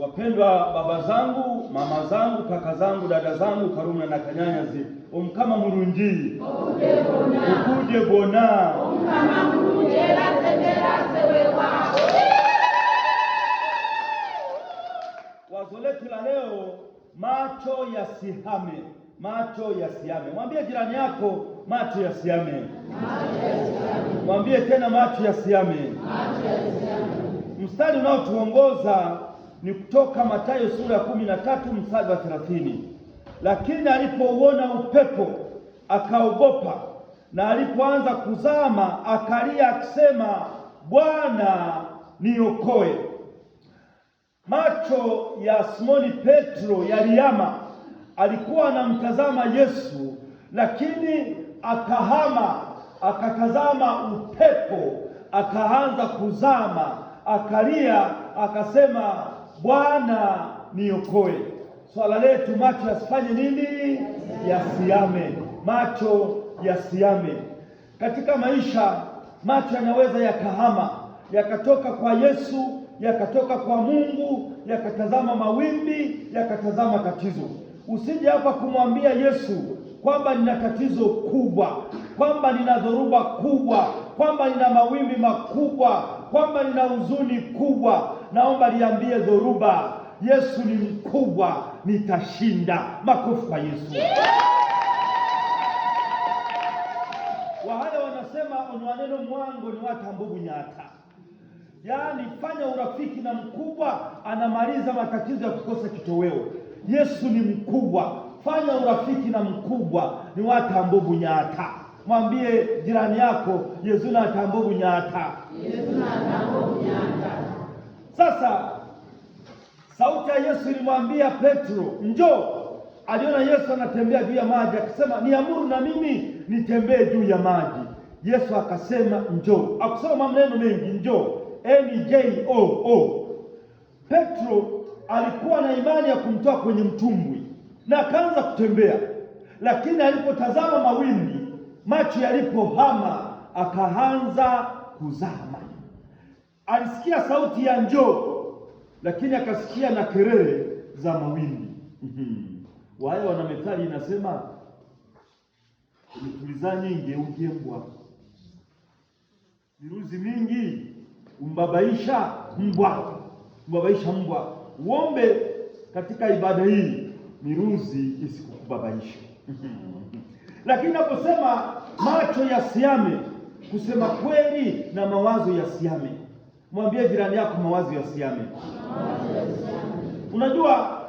Wapendwa baba zangu, mama zangu, kaka zangu, dada zangu, Karumna na Kanyanyazi, omukama mulungi ukuje bona omukama mulungi era sewewa. Wazo letu la leo, macho yasihame. Macho yasiame. Mwambie jirani yako, macho yasiame. Mwambie tena, macho yasiame. Mstari unaotuongoza ni kutoka Mathayo sura ya 13 mstari wa 30. Lakini alipouona upepo akaogopa, na alipoanza kuzama akalia akisema, Bwana niokoe. Macho ya Simoni Petro yaliama. Alikuwa anamtazama Yesu, lakini akahama, akatazama upepo, akaanza kuzama, akalia, akasema, Bwana niokoe. Swala letu, macho yasifanye nini? Yasiame. Macho yasiame. Katika maisha, macho yanaweza yakahama, yakatoka kwa Yesu, yakatoka kwa Mungu, yakatazama mawimbi, yakatazama tatizo. Usije hapa kumwambia Yesu kwamba nina tatizo kubwa, kwamba nina dhoruba kubwa, kwamba nina mawimbi makubwa, kwamba nina huzuni kubwa. Naomba liambie dhoruba, Yesu ni mkubwa, nitashinda. Makofi kwa Yesu. Wahale wanasema onwaneno mwango ni watambugu nyata. Yaani fanya urafiki na mkubwa, anamaliza matatizo ya kukosa kitoweo. Yesu ni mkubwa. Fanya urafiki na mkubwa, ni watambugu nyata. Mwambie jirani yako, Yesu na tambugu nyata. Yesu na tambugu nyata. Sasa sauti ya Yesu ilimwambia Petro, njoo. Aliona Yesu anatembea juu ya maji, akasema, niamuru na mimi nitembee juu ya maji. Yesu akasema, njoo. Akusema maneno mengi, njoo. NJOO. Petro alikuwa na imani ya kumtoa kwenye mtumbwi na akaanza kutembea, lakini alipotazama mawimbi, macho yalipohama, akaanza kuzama. Alisikia sauti ya njoo, lakini akasikia na kelele za mawimbi. Wale wana methali inasema, umituliza nyingi ujembwa, miruzi mingi umbabaisha mbwa. Umbabaisha mbwa. Uombe katika ibada hii miruzi isikubabaisha. Lakini naposema macho yasiame, kusema kweli na mawazo yasiame. Mwambie jirani yako, mawazo yasiame. Unajua,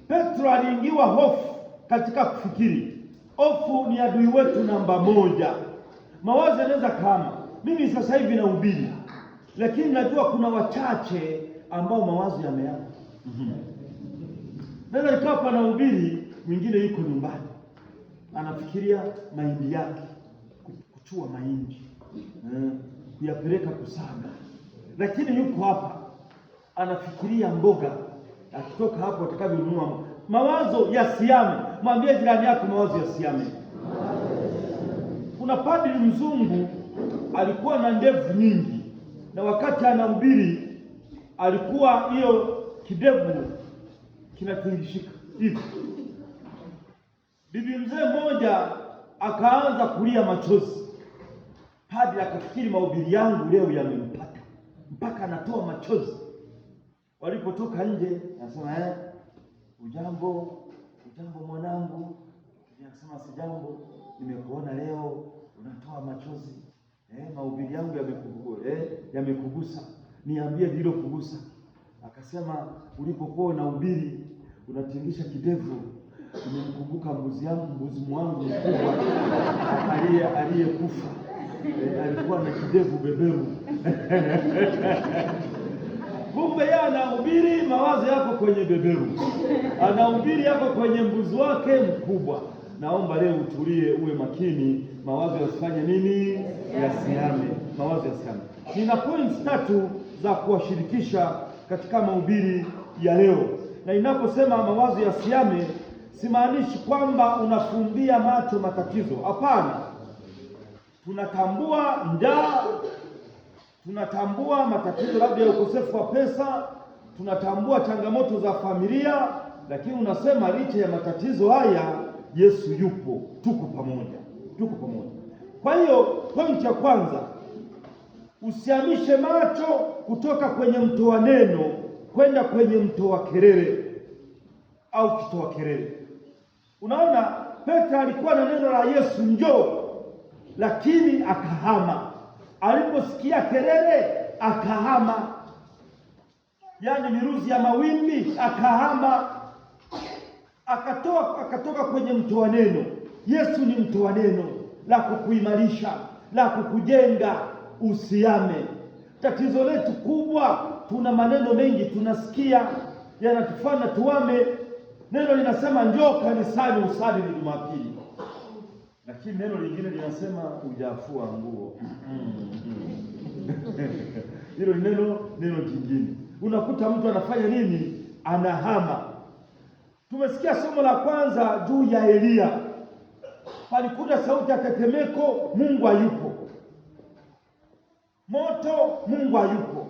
Petro aliingiwa hofu katika kufikiri. Hofu ni adui wetu namba moja. Mawazo yanaweza kama mimi sasa hivi nahubiri, lakini najua kuna wachache ambao mawazo yameama. Naweza nikaa hapa nahubiri, mwingine yuko nyumbani anafikiria mahindi yake, kuchua mahindi, kuyapeleka kusaga, lakini yuko hapa anafikiria mboga, akitoka hapo atakavyonunua. Mawazo yasiame. Mwambie jirani yako, mawazo yasiame. Kuna padri mzungu alikuwa na ndevu nyingi, na wakati anahubiri alikuwa hiyo kidevu kinatingishika hivi. Bibi mzee mmoja akaanza kulia machozi. Padri akafikiri mahubiri yangu leo yamempata, mpaka anatoa machozi. Walipotoka nje, anasema, ujambo mwanangu. Anasema, sijambo, nimekuona leo unatoa machozi. Mahubiri yangu yamekugusa. Niambie lilo kugusa. Akasema, ulipokuwa unahubiri unatingisha kidevu, nimemkumbuka mbuzi wangu mkubwa aliyekufa. Alikuwa na kidevu beberu. Kumbe yeye anahubiri, mawazo yako kwenye beberu. Anahubiri yako kwenye mbuzi wake mkubwa. Naomba leo utulie, uwe makini, mawazo yasifanye nini? Yasiame. Mawazo yasiame. Nina points 3 za kuwashirikisha katika mahubiri ya leo. Na inaposema mawazo yasiame, simaanishi kwamba unafumbia macho matatizo. Hapana. Tunatambua njaa, tunatambua matatizo labda ya ukosefu wa pesa, tunatambua changamoto za familia, lakini unasema licha ya matatizo haya Yesu yupo, tuko pamoja. Kwa hiyo pointi ya kwanza, usihamishe macho kutoka kwenye mtoa neno kwenda kwenye mtoa kelele au kitoa kelele. Unaona, Petro alikuwa na neno la Yesu njoo, lakini akahama. Aliposikia kelele akahama, yaani miruzi ya mawimbi, akahama, akatoka kwenye mtoa neno. Yesu ni mtoa neno la kukuimarisha, la kukujenga, usihame. Tatizo letu kubwa, tuna maneno mengi tunasikia yanatufanya tuame. Neno linasema njoo kanisani usali ni Jumapili, lakini neno lingine linasema hujafua nguo. Hilo ni neno jingine. Unakuta mtu anafanya nini? Anahama. Tumesikia somo la kwanza juu ya Elia. Palikuja sauti ya tetemeko, Mungu hayupo. Moto, Mungu hayupo.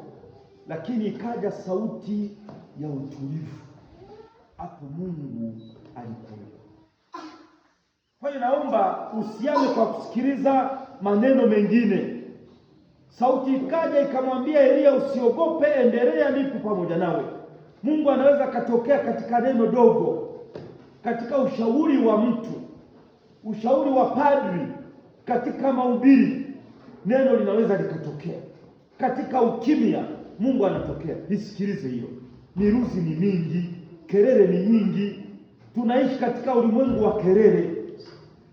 Lakini ikaja sauti ya utulivu. Hapo Mungu alikuwepo. Kwa hiyo naomba usiame kwa kusikiliza maneno mengine. Sauti ikaja ikamwambia Elia, usiogope, endelea, nipo pamoja nawe. Mungu anaweza katokea katika neno dogo, katika ushauri wa mtu, ushauri wa padri, katika mahubiri neno linaweza likatokea. Katika ukimya Mungu anatokea. Nisikilize hiyo. Miruzi ni mingi, kelele ni nyingi. Tunaishi katika ulimwengu wa kelele.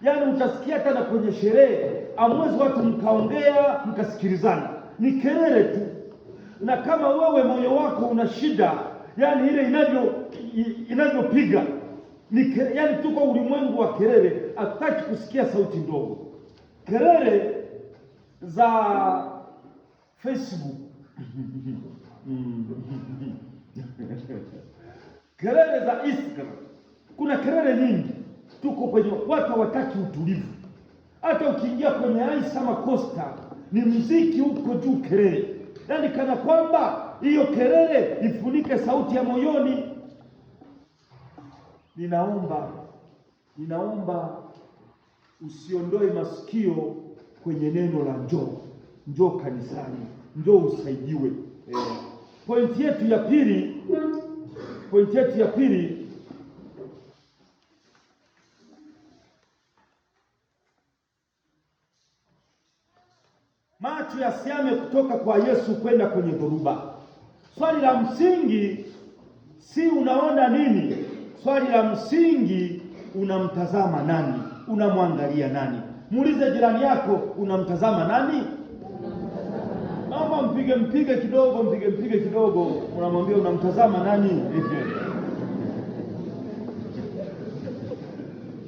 Yaani utasikia hata kwenye sherehe amwezi watu mkaongea mkasikilizana, ni kelele tu. Na kama wewe moyo wako una shida, yaani ile inavyopiga ni yaani tuko ulimwengu wa kelele, hataki kusikia sauti ndogo. Kelele za Facebook kelele za Instagram, kuna kelele nyingi. Tuko kwenye watu hawataki utulivu. Hata ukiingia kwenye Aisa Makosta ni muziki huko juu, kelele. Yaani kana kwamba hiyo kelele ifunike sauti ya moyoni. Ninaomba usiondoe masikio kwenye neno la njoo kanisani, njoo usaidiwe. Pointi yetu ya pili, macho yasiame kutoka kwa Yesu kwenda kwenye dhoruba. Swali la msingi si unaona nini, swali la msingi unamtazama nani, unamwangalia nani. Muulize jirani yako, unamtazama nani? Naomba mpige kidogo, unamwambia unamtazama nani?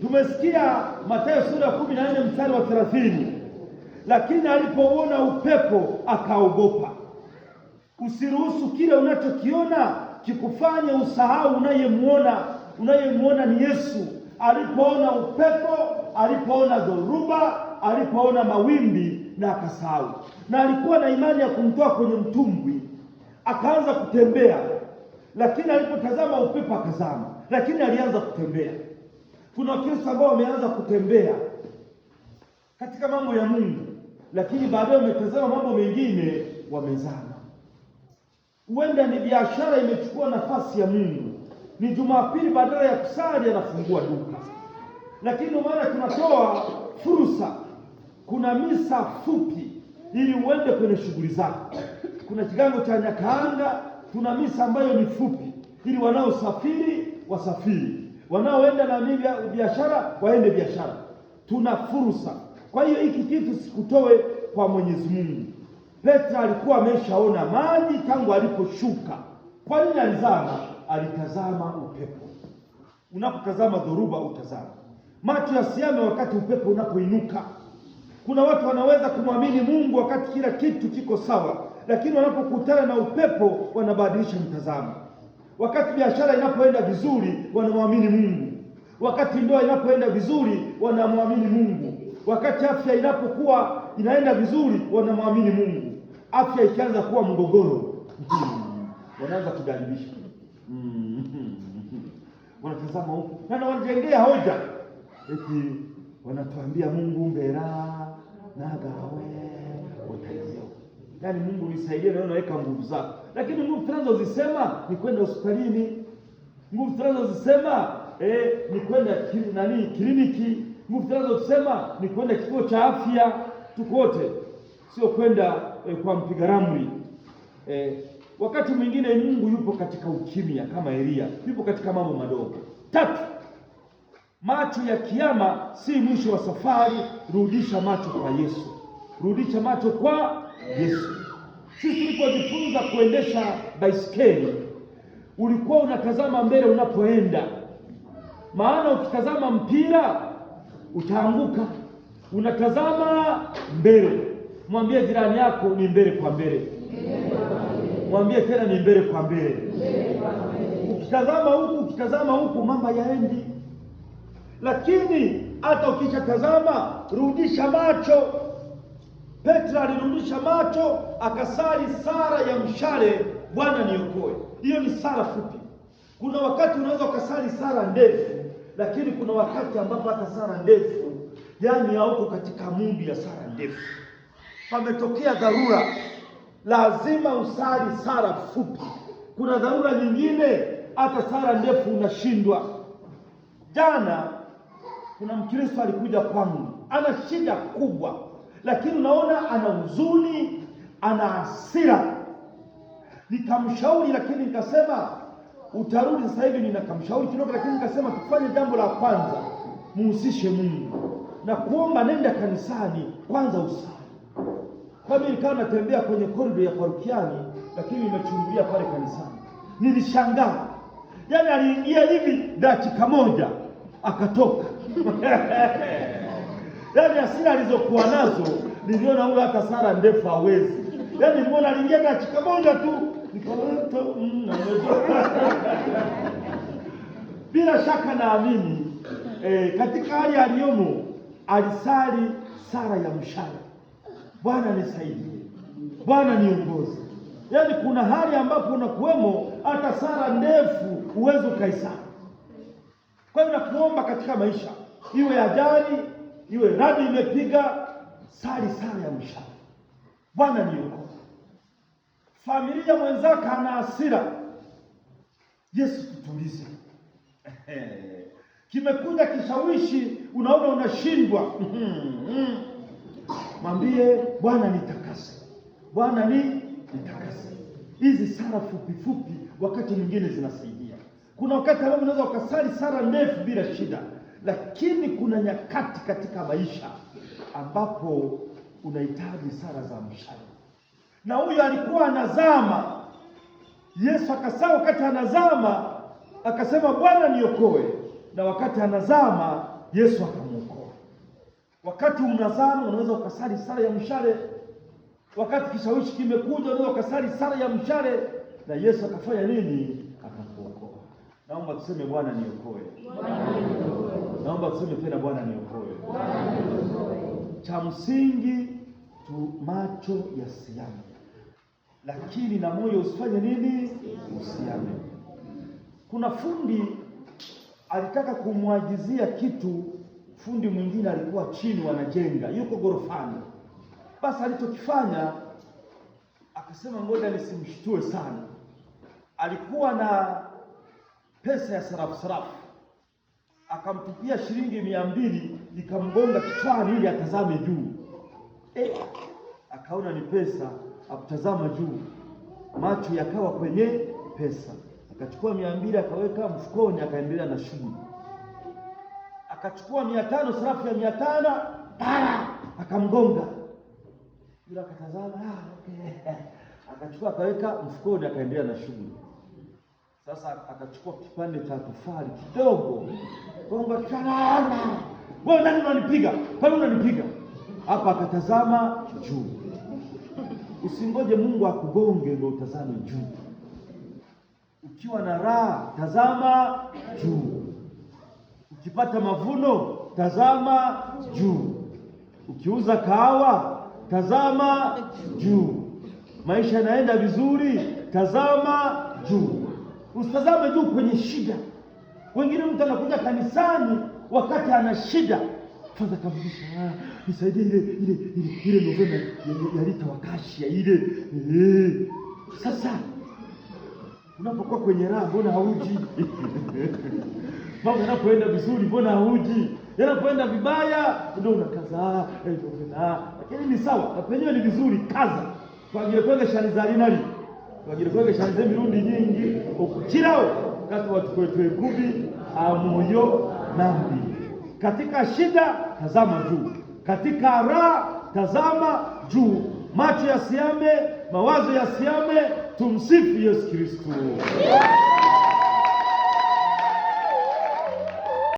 Tumesikia Mathayo sura ya 14 mstari wa 30. Lakini alipoona upepo akaogopa. Usiruhusu kile unachokiona kikufanye usahau unayemuona ni Yesu. Alipoona upepo, alipoona dhoruba, alipoona mawimbi na akasahau. Na alikuwa na imani ya kumtoa kwenye mtumbwi, akaanza kutembea. Lakini alipotazama upepo akazama, lakini alianza kutembea. Kuna Wakristo ambao wameanza kutembea katika mambo ya Mungu, lakini baadaye wametazama mambo mengine, wamezama. Huenda ni biashara imechukua nafasi ya Mungu. Ni Jumapili badala ya kusali anafungua duka. Lakini maana tunatoa fursa, kuna misa fupi ili uende kwenye shughuli zako. Kuna kigango cha Nyakanga, tuna misa ambayo ni fupi ili wanaosafiri wasafiri, wanaoenda na biashara waende biashara. Tuna fursa. Kwa hiyo hiki kitu sikutoe kwa Mwenyezi Mungu. Petro alikuwa ameshaona maji tangu aliposhuka. Kwa nini alizama? Alitazama upepo. Unapotazama dhoruba utazama. Macho yasiame wakati upepo unapoinuka. Kuna watu wanaweza kumwamini Mungu wakati kila kitu kiko sawa, lakini wanapokutana na upepo wanabadilisha mtazamo. Wakati biashara inapoenda vizuri wanamwamini Mungu. Wakati ndoa inapoenda vizuri wanamwamini Mungu. Wakati afya inapokuwa inaenda vizuri wanamwamini Mungu. Afya ikianza kuwa mgogoro, wanaanza kujaribisha. Wanatazama huku na wanajengea hoja, eti wanatuambia Mungu mbera nagawe utaizio. Yaani Mungu nisaidie, na unaweka nguvu zako, lakini nguvu tunazozisema ni kwenda hospitalini, nguvu tunazozisema ni kwenda kliniki, nguvu tunazosema ni kwenda kituo cha afya. Tukote sio kwenda kwa mpiga ramli. Wakati mwingine Mungu yupo katika ukimya kama Elia, yupo katika mambo madogo. 3, macho ya kiyama si mwisho wa safari. Rudisha macho kwa Yesu, rudisha macho kwa Yesu. Sisi tulipojifunza kuendesha baisikeli, ulikuwa unatazama mbele unapoenda, maana ukitazama mpira utaanguka. Unatazama mbele. Mwambie jirani yako ni mbele kwa mbele. Mwambie tena ni mbele kwa mbele. Ukitazama huku mambo yaendi. Lakini hata ukishatazama, rudisha macho. Petro alirudisha macho, akasali sala ya mshale, Bwana niokoe. Hiyo ni sala fupi. Kuna wakati unaweza ukasali sala ndefu, lakini kuna wakati ambapo hata sala ndefu, yaani hauko katika mundu ya sala ndefu. Pametokea dharura, lazima usali sala fupi. Kuna dharura nyingine, hata sala ndefu unashindwa. Jana kuna Mkristo alikuja kwangu, ana shida kubwa, lakini unaona ana huzuni, ana hasira. Nikamshauri, lakini nikasema utarudi sasa hivi. Ninakamshauri kidogo, lakini nikasema tufanye jambo la kwanza, muhusishe Mungu na kuomba. Nenda kanisani kwanza usali. Kwa mimi nikawa natembea kwenye korido ya parokiani, lakini nimechungulia pale kanisani. Nilishangaa, yaani aliingia hivi dakika moja akatoka. Yaani hasira alizokuwa nazo, niliona huyo hata sala ndefu hawezi. Yaani mbona aliingia dakika moja tu, bila shaka naamini katika hali aliyomo alisali sala ya mshale, Bwana nisaidie, Bwana niongoze. Yaani kuna hali ambapo unakuwemo hata sala ndefu uweze ukaisali. Kwa hiyo nakuomba katika maisha, iwe ajali, iwe radi imepiga, sali sala ya mshale, Bwana niongoze. Familia mwenzako ana hasira, Yesu tutulize. Kimekuja kishawishi, unaona unashindwa, mwambie Bwana nitakase, Bwana nitakase. Hizi sala fupi fupi wakati mwingine zinasaidia. Kuna wakati ambapo unaweza ukasali sala ndefu bila shida, lakini kuna nyakati katika maisha ambapo unahitaji sala za mshale. Na huyo alikuwa anazama, Yesu akasema wakati anazama akasema Bwana niokoe, na wakati anazama Yesu akamuokoa. Wakati unazama unaweza ukasali sala ya mshale. Wakati kishawishi kimekuja unaweza ukasali sala ya mshale, na Yesu akafanya nini? Akakuokoa. Naomba tuseme Bwana niokoe. Naomba tuseme tena Bwana niokoe. Cha msingi tu macho yasiame, lakini na moyo usifanye nini? Usiame. Kuna fundi alitaka kumwagizia kitu, fundi mwingine alikuwa chini wanajenga, yuko gorofani. Basi alichokifanya akasema ngoja nisimshtue sana. Alikuwa na pesa ya sarafu, akamtupia shilingi 200, ikamgonga kichwani ili atazame juu. Akaona ni pesa, akutazama juu, macho yakawa kwenye pesa. Akachukua 200 akaweka mfukoni, akaendelea na shughuli. Akachukua 500, sarafu ya 500, akamgonga. Yule akatazama, okay. Akachukua akaweka mfukoni, akaendelea na shughuli. Sasa akachukua kipande cha tofali kidogo, gonga sana. Wewe nani unanipiga? Kwa nini unanipiga? Hapa akatazama juu. Usingoje Mungu akugonge ndio utazame juu. Ukiwa na raha, tazama juu. Ukipata mavuno, tazama juu. Ukiuza kahawa, tazama juu. Maisha yanaenda vizuri, tazama juu. Usitazame juu kwenye shida. Wengine mtu anakuja kanisani wakati ana shida, kwanza kabisa nisaidie ile novena ya Rita Wakashia ile. Sasa unapokuwa kwenye raha mbona hauji? Mambo yanapoenda vizuri mbona hauji? Yanapoenda vibaya ndio unakaza lakini ni sawa, na penyewe ni vizuri, kaza twagire kwege shani za linali twagire kwege shani ze mirundi nyingi okukirawo kati watu kwetu ekubi amoyo nambi. Katika shida tazama juu, katika raha tazama juu. Macho yasiame, mawazo yasiame, tumsifu Yesu Kristo.